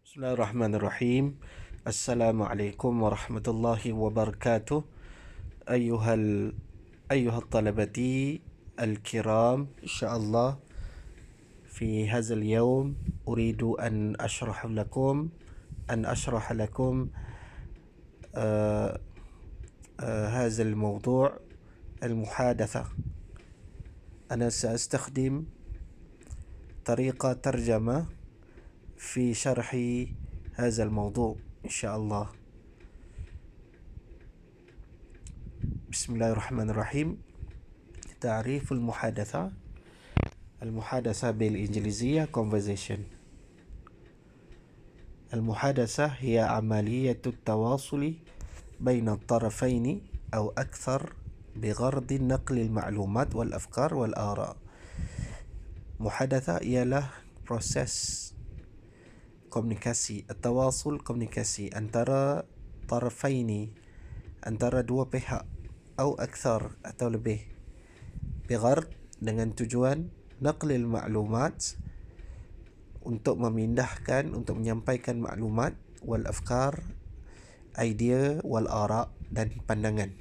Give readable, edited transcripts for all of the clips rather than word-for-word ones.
Bismillahirrahmanirrahim. Assalamualaikum warahmatullahi wabarakatuh. أيها ال... أيها الطلبة الكرام، إن شاء الله في هذا اليوم أريد أن أشرح لكم هذا الموضوع المحادثة. أنا سأستخدم طريقة ترجمة في شرح هذا الموضوع إن شاء الله. بسم الله الرحمن الرحيم. تعريف المحادثة بالإنجليزية conversation. المحادثة هي عملية التواصل بين الطرفين أو أكثر بغرض نقل المعلومات والأفكار والآراء. Muhadatsah ialah proses komunikasi, komunikasi antara tarafaini, antara dua pihak, atau akthar atau lebih, bighard dengan tujuan naqlil maklumat, untuk memindahkan, untuk menyampaikan maklumat, wal afkar, idea, wal ara, dan pandangan.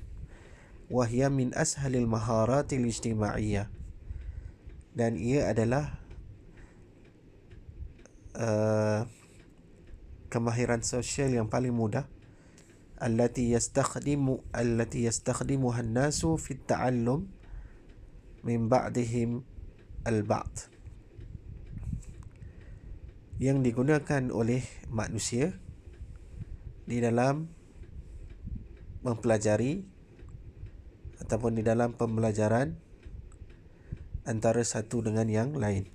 Wahia min ashalil maharatil ijtimaiyah, dan ia adalah kemahiran sosial yang paling mudah, allati yastakhdimuha an-nasu fi at-ta'allum min ba'dihim al-ba'd, yang digunakan oleh manusia di dalam mempelajari ataupun di dalam pembelajaran antara satu dengan yang lain.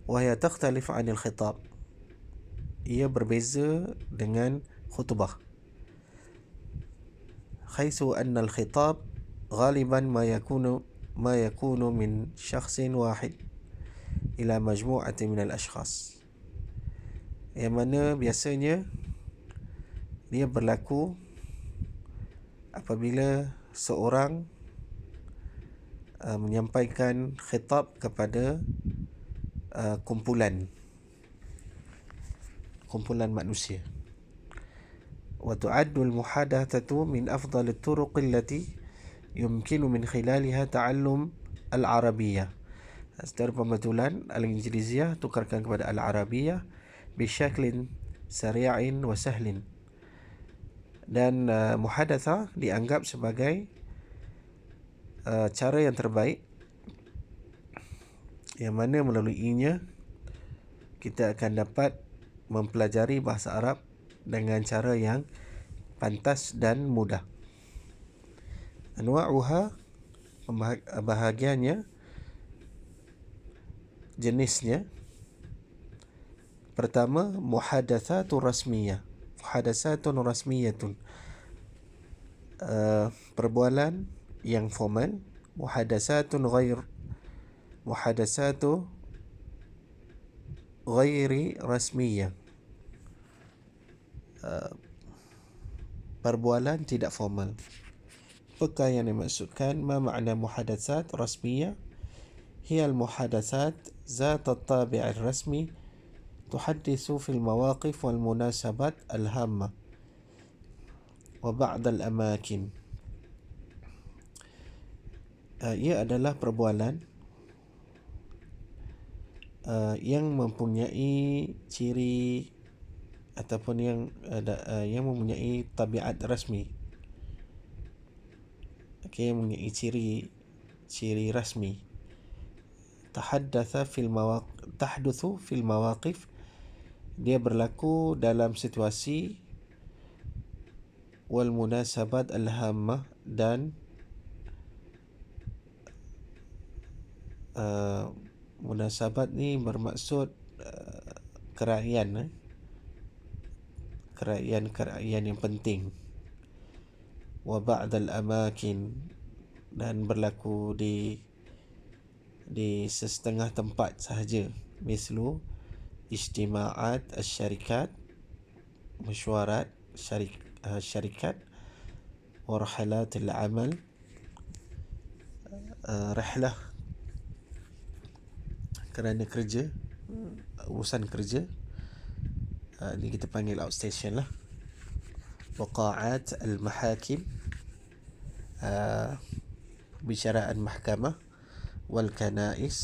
Wahya takhtalif 'anil khitab, ia berbeza dengan khutbah. Haitsu anna al-khitab ghaliban ma yakunu min syakhsin wahid ila majmu'atin min al-ashkhas, yang mana biasanya dia berlaku apabila seorang menyampaikan khitab kepada kumpulan manusia. Wa tu'addu al-muhadatsatu min afdal at-turuq allati yumkinu min khilaliha ta'allum al-arabiyyah. Secara pembetulan al-Injiliziyah tukarkan kepada al-Arabiyyah bisyaklin sari'in wa sahlin. Dan muhadatsah dianggap sebagai cara yang terbaik, yang mana melaluinya kita akan dapat mempelajari bahasa Arab dengan cara yang pantas dan mudah. Anwa'uha, bahagiannya, jenisnya. Pertama, muhadatsatun rasmiyah. Muhadatsatun rasmiyatun, perbualan yang formal. Muhadatsatu ghairi rasmiyah, perbualan tidak formal. Apakah yang dimaksudkan? Ma makna muhadatsat rasmiyah? Hiya al-muhadatsat zat at-tabi' ar-rasmi tuhaddithu fil mawaqif wal munasabat al-hamma wa ba'd al-amakin. Ia adalah perbualan yang mempunyai ciri ataupun yang mempunyai tabiat rasmi, yang mempunyai ciri rasmi. Tahdutsu fil mawaqif, dia berlaku dalam situasi, wal munasabat al-hammah, dan munasabat ni bermaksud kerajaan yang penting. Wa ba'dal amakin, dan berlaku di sesetengah tempat sahaja. Mislu ijtima'at asy-syarikat, mesyuarat syarikat, wa rahilatil amal, rihlah kerana kerja, urusan kerja, Ini kita panggil outstation lah. Waqa'at al-mahakim, pembicaraan mahkamah, wal kanais,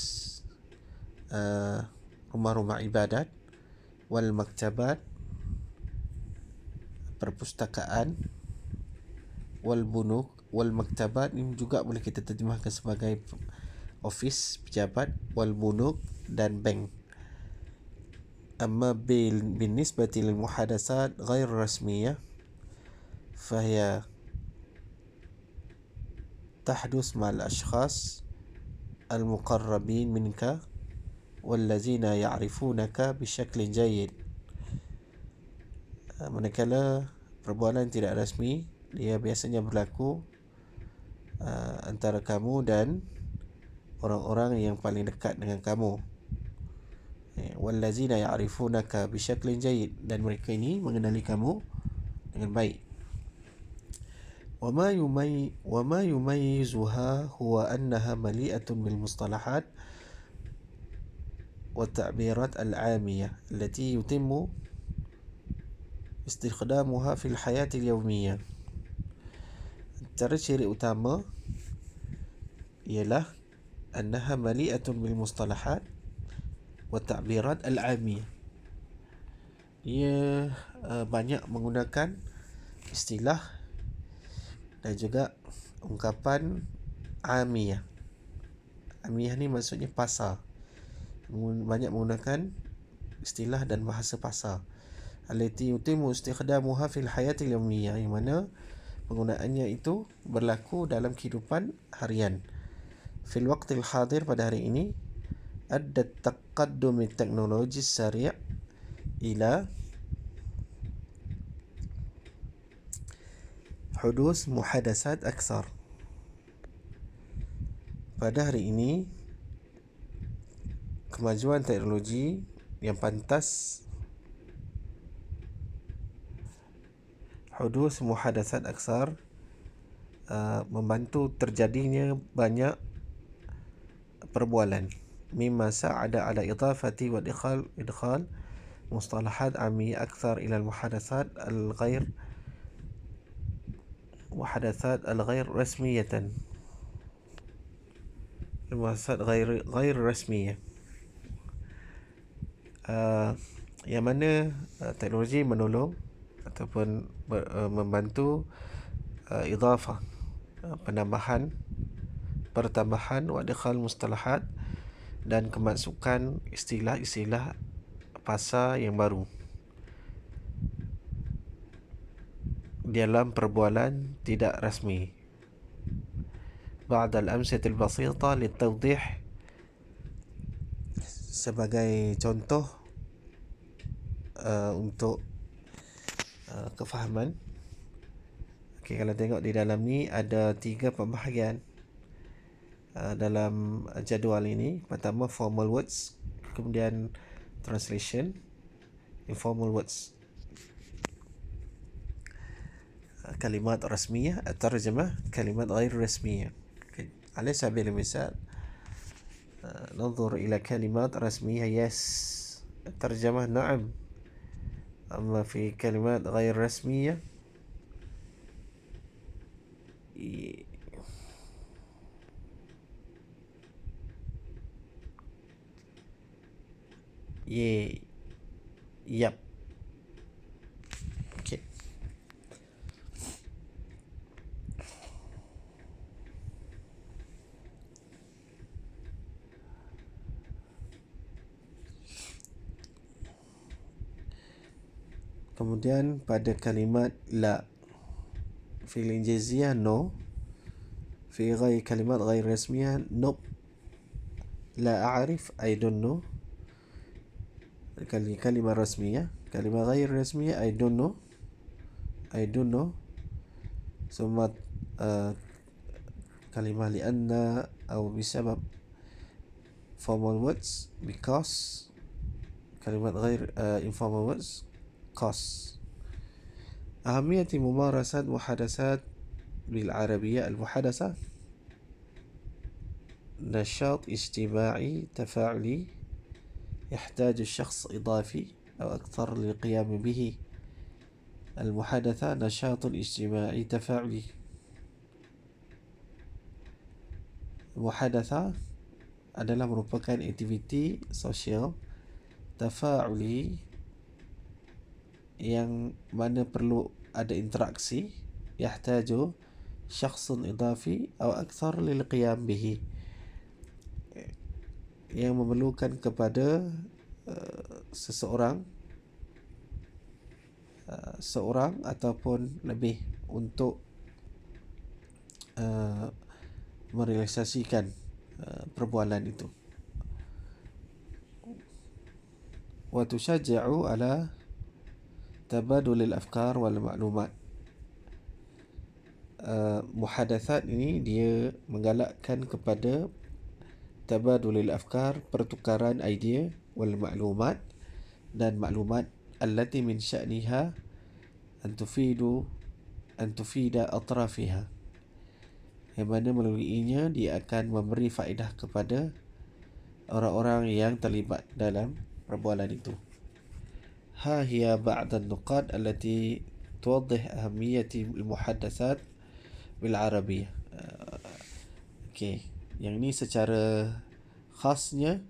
rumah-rumah ibadat, wal maktabat, perpustakaan, wal bunuk. Wal maktabat ini juga boleh kita terjemahkan sebagai office, pejabat. Wal bunuk dan bank. أما بالنسبة للمحادثات غير رسمية فهي تحدث مع الأشخاص المقربين منك والذين يعرفونك بشكل جيد. Manakala perbualan tidak rasmi, dia biasanya berlaku antara kamu dan orang-orang yang paling dekat dengan kamu. Wallazina ya'rifunaka bisyaklin jayyid, dan mereka ini mengenali kamu dengan baik. وما يميزها هو أنها مليئة بالمصطلحات والتعبيرات العامية التي يتم استخدامها في الحياة اليومية. Antara ciri utama ialah أنها مليئة بالمصطلحات والتعبيرات العامية. Ia banyak menggunakan istilah dan juga ungkapan amiyah. Amiyah ni maksudnya pasar. Banyak menggunakan istilah dan bahasa pasar. Allati yutimu istikhdamuha fil hayatil yawmiyah, yang mana penggunaannya itu berlaku dalam kehidupan harian. Fil waqtil hadir, pada hari ini, adda taqaddum teknologi sari' ila hudus muhadasat aksar. Pada hari ini, kemajuan teknologi yang pantas hudus muhadasat aksar, membantu terjadinya banyak perbualan. Mimma sa'ada ala idafati wa idkhal mustalahat amiyah akthar ila al-muhadasat al-ghair rasmiyatan. Muhadasat ghair rasmiyah, yang mana teknologi menolong ataupun membantu idafah, pertambahan wa idkhal mustalahat, dan kemasukan istilah-istilah pasar yang baru dalam perbualan tidak rasmi. Ba'd al-amsat al-basita litawdih, sebagai contoh untuk kefahaman. Okay, kalau tengok di dalam ni ada 3 pembahagian dalam jadual ini. Pertama, formal words, kemudian translation, informal words. Kalimat rasmiyah, terjemah kalimat ghair rasmiyah. على سبيل المثال ننظر إلى كلمات رسمية yes، الترجمة نعم. أما في كلمات غير رسمية yap. Okay. Kemudian pada kalimat la, fil injaziyah no, fi ghairi kalimat ghair rasmiyah nope, la a'rif, I don't know. Kalimat rasmiyah, kalimat ghair rasmiyah, I don't know, ثم كلمة لأن أو بسبب formal words because، كلمات غير informal words cause. أهمية ممارسة محادثات بالعربية. المحادثة نشاط اجتماعي تفاعلي يحتاج الشخص إضافي أو أكثر للقيام به. المحادثة نشاط اجتماعي تفاعلي. Muhadatha adalah merupakan aktiviti sosial tafa'uli yang mana perlu ada interaksi, yahtaju syakhsun idafi atau akthar lil qiyam bihi, yang memerlukan kepada seseorang seorang ataupun lebih untuk merealisasikan perbualan itu. Wa tushajja'u ala tabadulil afkar wal ma'lumat. Muhadathat ini dia menggalakkan kepada tabadulil afkar, pertukaran idea, wal ma'lumat dan maklumat, allati min sya'niha an tufida atrafiha, yang mana melaluinya dia akan memberi faedah kepada orang-orang yang terlibat dalam perbualan itu. Ha hiya ba'd an-nuqat allati tuwaddih ahamiyati al-muhadathat bil Arabiyyah. Okey, yang ini secara khasnya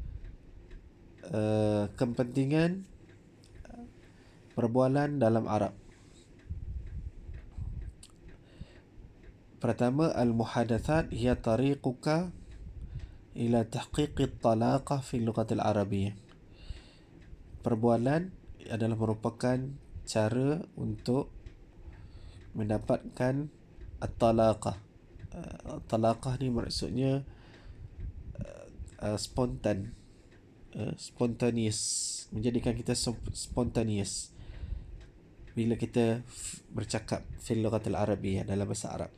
kepentingan perbualan dalam Arab. Pertama, al-muhadathat hiya tariquka ila tahqiqi at-talaqah fi al-lughah al-arabiyyah. Perbualan adalah merupakan cara untuk mendapatkan at-talaqah. Talaqah ni maksudnya spontaneous, menjadikan kita spontaneous bila kita bercakap fil lughah al-arabiyyah, dalam bahasa Arab.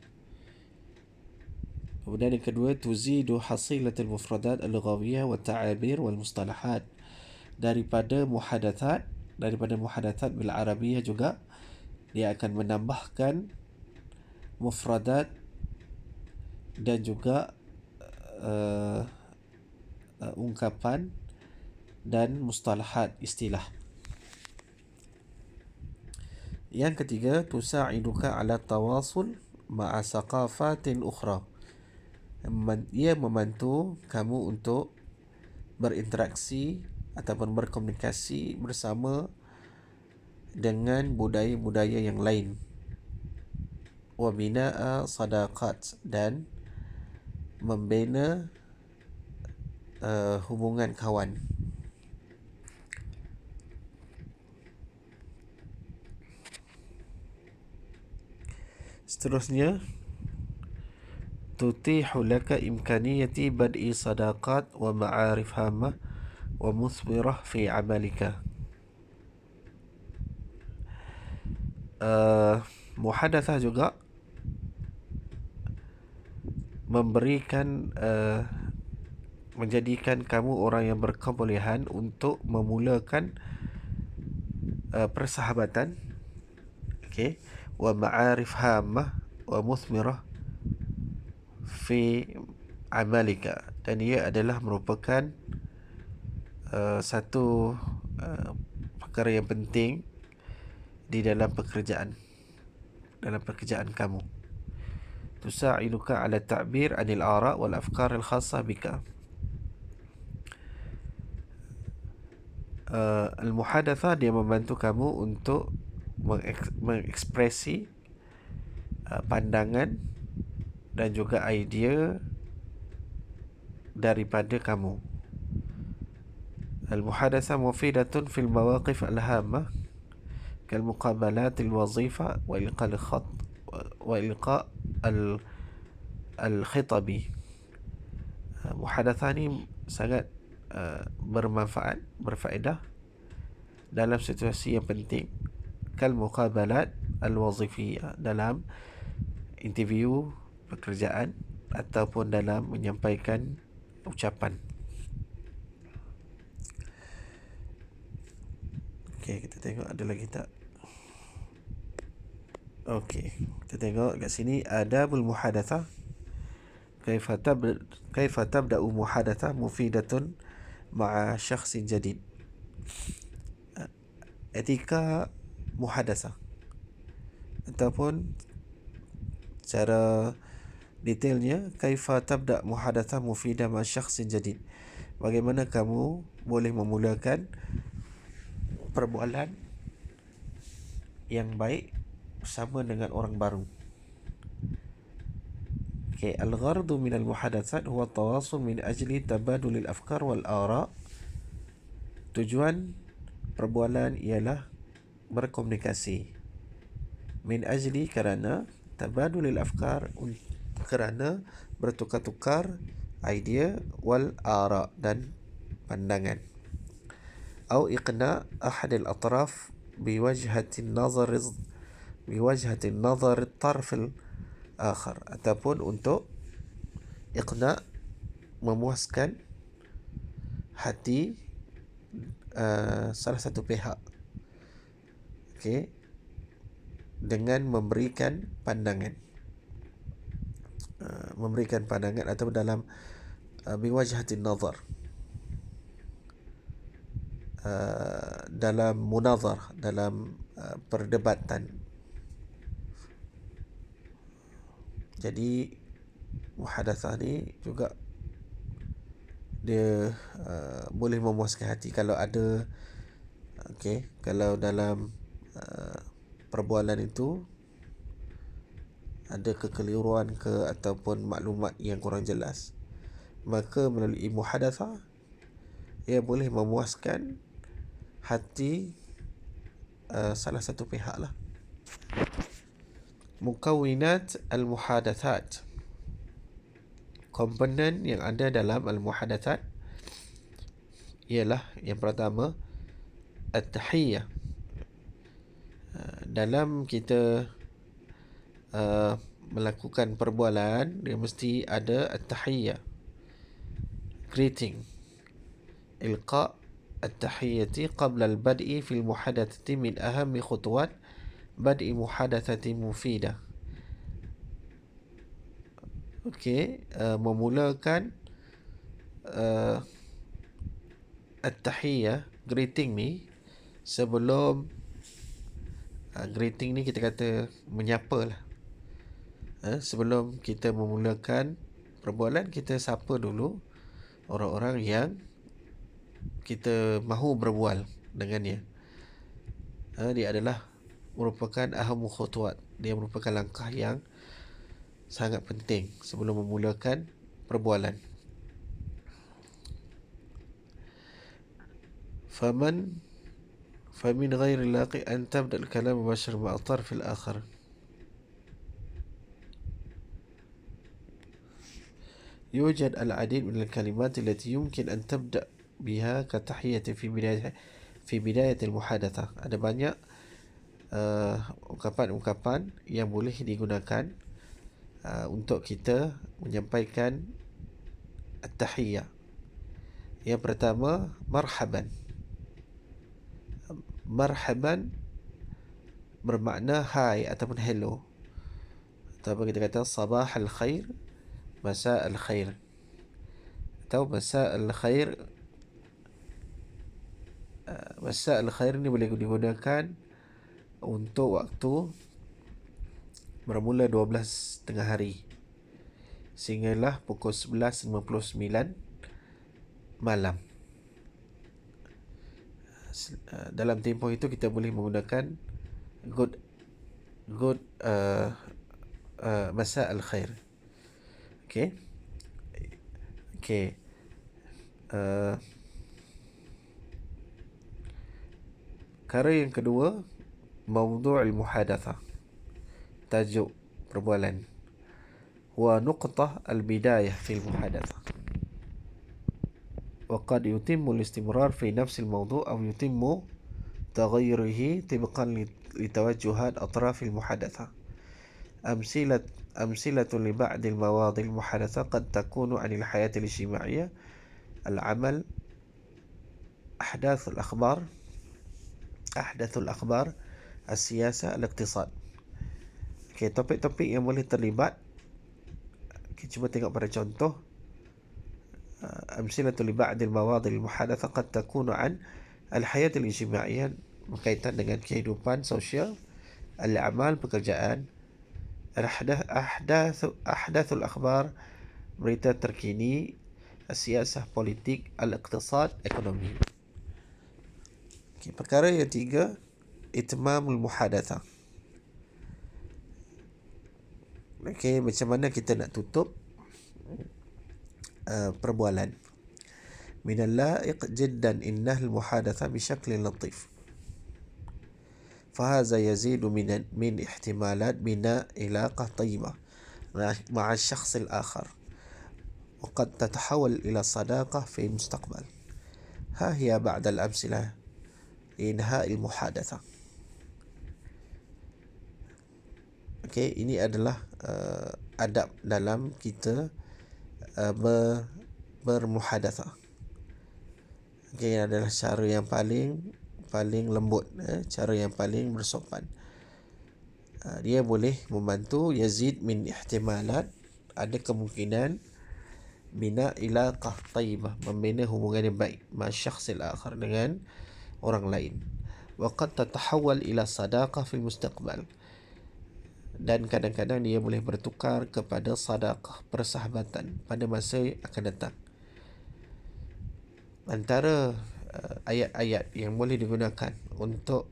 Kemudian yang kedua, tuzidu hasilatul mufradat al-lughawiyyah wa ta'abir wal mustalahat. Daripada muhadathat bil Arabiyyah juga dia akan menambahkan mufradat dan juga ungkapan dan mustalahat, istilah. Yang ketiga, tusa'iduka ala tawasul ma'a saqafatin ukhra. Ia membantu kamu untuk berinteraksi ataupun berkomunikasi bersama dengan budaya-budaya yang lain. Wa bina'a sadaqat, dan membina hubungan kawan. Seterusnya, tutihu laka imkaniyati bad'i sadaqat wa ma'arif hamah wa musbirah fi amalika. Muhadathah juga memberikan menjadikan kamu orang yang berkebolehan untuk memulakan persahabatan, okey, wa ma'arif hamah wa musmirah fi amalika, dan ia adalah merupakan satu perkara yang penting di dalam pekerjaan kamu. Tusa'iduka ala ta'bir anil ara' wal afkar al khassah bika. Al-muhadathah dia membantu kamu untuk mengekspresi pandangan dan juga idea daripada kamu. Al-muhadathah mufidatun fil mawaqif al-hamah kal muqabalat al-wazifa wa ilqa al-khat wa ilqa al-khitabi. Muhadathah ni sangat bermanfaat, berfaedah dalam situasi yang penting, kal muqabalat al-wazifiyah, dalam interview pekerjaan ataupun dalam menyampaikan ucapan. Okey, kita tengok ada lagi tak? Okey, kita tengok kat sini adabul muhadathah. Kaifa tabda'u muhadathah mufidatun ma'a syakhsin jadid. etika muhadatsah, ataupun cara detailnya kaifa tabda muhadatsah mufidah ma syakhsin jadid, bagaimana kamu boleh memulakan perbualan yang baik bersama dengan orang baru. Okay, al-ghardu min al-muhadatsat huwa tawasul min ajli tabadul al-afkar wal ara. Tujuan perbualan ialah berkomunikasi, min ajli kerana, tabadul al-afkar kerana bertukar-tukar idea, wal ara dan pandangan. Au iqna ahad al-atraf biwajhati an-nazar at-tarf al-akhar, ataupun untuk iqna, memuaskan hati salah satu pihak, okay, dengan memberikan pandangan, atau dalam biwajhatin nazar, dalam munazar, dalam perdebatan. Jadi muhadatsah ni juga dia boleh memuaskan hati kalau ada, okay, kalau dalam perbualan itu ada kekeliruan ke ataupun maklumat yang kurang jelas, maka melalui muhadatsah ia boleh memuaskan hati salah satu pihak lah. Mukawinat al-muhadatsat, komponen yang ada dalam al-muhadatsat ialah yang pertama at-tahiyyah. Dalam kita melakukan perbualan, dia mesti ada at-tahiyyah, greeting, ilqa at-tahiyyati qabla al-bad'i fil muhadatsati min ahammi khutuwat bad'i muhadatsati mufidah. Okey, memulakan at-tahiyyah, greeting ni, sebelum greeting ni kita kata menyapa lah. Sebelum kita memulakan perbualan, kita sapa dulu orang-orang yang kita mahu berbual dengannya. Dia adalah merupakan ahamu khutuwat, dia merupakan langkah yang sangat penting sebelum memulakan perbualan. فمن غير اللاقي أن تبدأ الكلام مباشرة مع الطرف الآخر. يوجد العديد من الكلمات التي يمكن أن تبدأ بها كتحية في بداية المحادثة. Ada banyak ungkapan-ungkapan yang boleh digunakan untuk kita menyampaikan at-tahiyyah. Yang pertama, marhaban. Marhaban bermakna hai ataupun hello, ataupun kita kata sabah al-khair, masa al-khair, atau masa al-khair. Masa al-khair ni boleh digunakan untuk waktu bermula 12 tengah hari sehinggalah pukul 11.59 malam. Dalam tempoh itu kita boleh menggunakan good masa al-khair. Okay. Perkara yang kedua, mawdu' al-muhadatsah, tajuk perbualan, wa nuqtah al-bidayah fi al-muhadatsah. وقد يتم الاستمرار في نفس الموضوع أو يتم تغيره طبقا لتوجهات أطراف المحادثة. أمثلة لبعض المواضيع المحادثة قد تكون عن الحياة الاجتماعية، العمل، أحداث الأخبار، السياسة، الاقتصاد. Okay, topik-topik yang boleh terlibat, kita cuba tengok pada contoh. أمثلة لبعض المواضيع المحادثة قد تكون عن الحياة الاجتماعية berkaitan dengan kehidupan sosial, al-amal, pekerjaan, ahdathul akhbar, berita terkini, siasah politik, al-iqtisad, ekonomi. Okay, perkara yang tiga, itmamul muhadathah. Okay, macam mana kita nak tutup perbualan. من اللائق جدا إنها المحادثة بشكل لطيف، فهذا يزيد من احتمالات بناء علاقة طيبة مع الشخص الآخر، وقد تتحول إلى صداقة في المستقبل. ها هي بعض الأمثلة لإنهاء المحادثة. Okay, ini adalah adab dalam kita bermuhadathah. Okay, adalah cara yang paling lembut, cara yang paling bersopan. Dia boleh membantu yazid min ihtimalat, ada kemungkinan bina ilaqah tayyibah, membina hubungan yang baik ma syakhsil akhar, dengan orang lain. Wa qad tatahawwal ila sadaqah fil mustaqbal, dan kadang-kadang dia boleh bertukar kepada sadaqah, persahabatan, pada masa yang akan datang. Antara ayat-ayat yang boleh digunakan untuk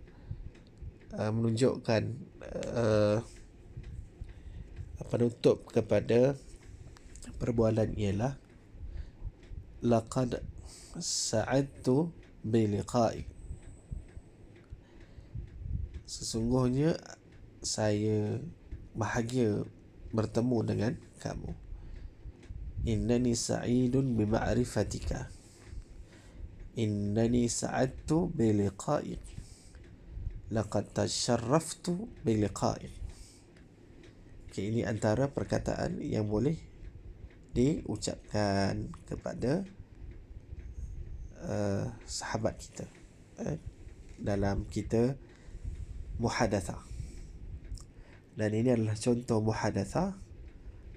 menunjukkan penutup kepada perbualan ialah laqad sa'adtu bi liqa'i, sesungguhnya saya bahagia bertemu dengan kamu. Innani sa'idun bi ma'rifatika, innani sa'adtu bi liqa'i, laqad tasharraftu bi liqa'i. Okay, ini antara perkataan yang boleh diucapkan kepada sahabat kita dalam kita muhadathah. Dan ini adalah contoh muhadathah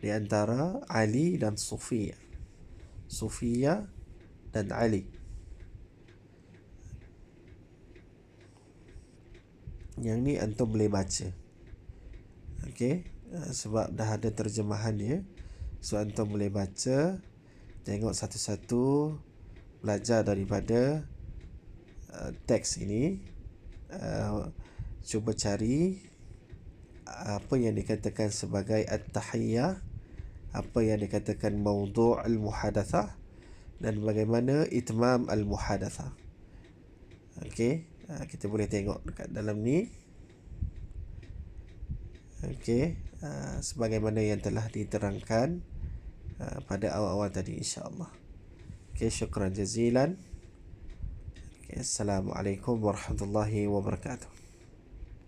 di antara Ali dan Sufiyah, Sufiyah dan Ali. Yang ni antum boleh baca. Okey, sebab dah ada terjemahannya, so antum boleh baca, tengok satu-satu, belajar daripada teks ini. Cuba cari apa yang dikatakan sebagai at-tahiyyah, apa yang dikatakan mawdu' al-muhadathah, dan bagaimana itmam al-muhadathah. Okey, kita boleh tengok dekat dalam ni. Okey, sebagaimana yang telah diterangkan pada awal-awal tadi, insya-Allah. Okey, syukran jazilan. Okay, Assalamualaikum warahmatullahi wabarakatuh.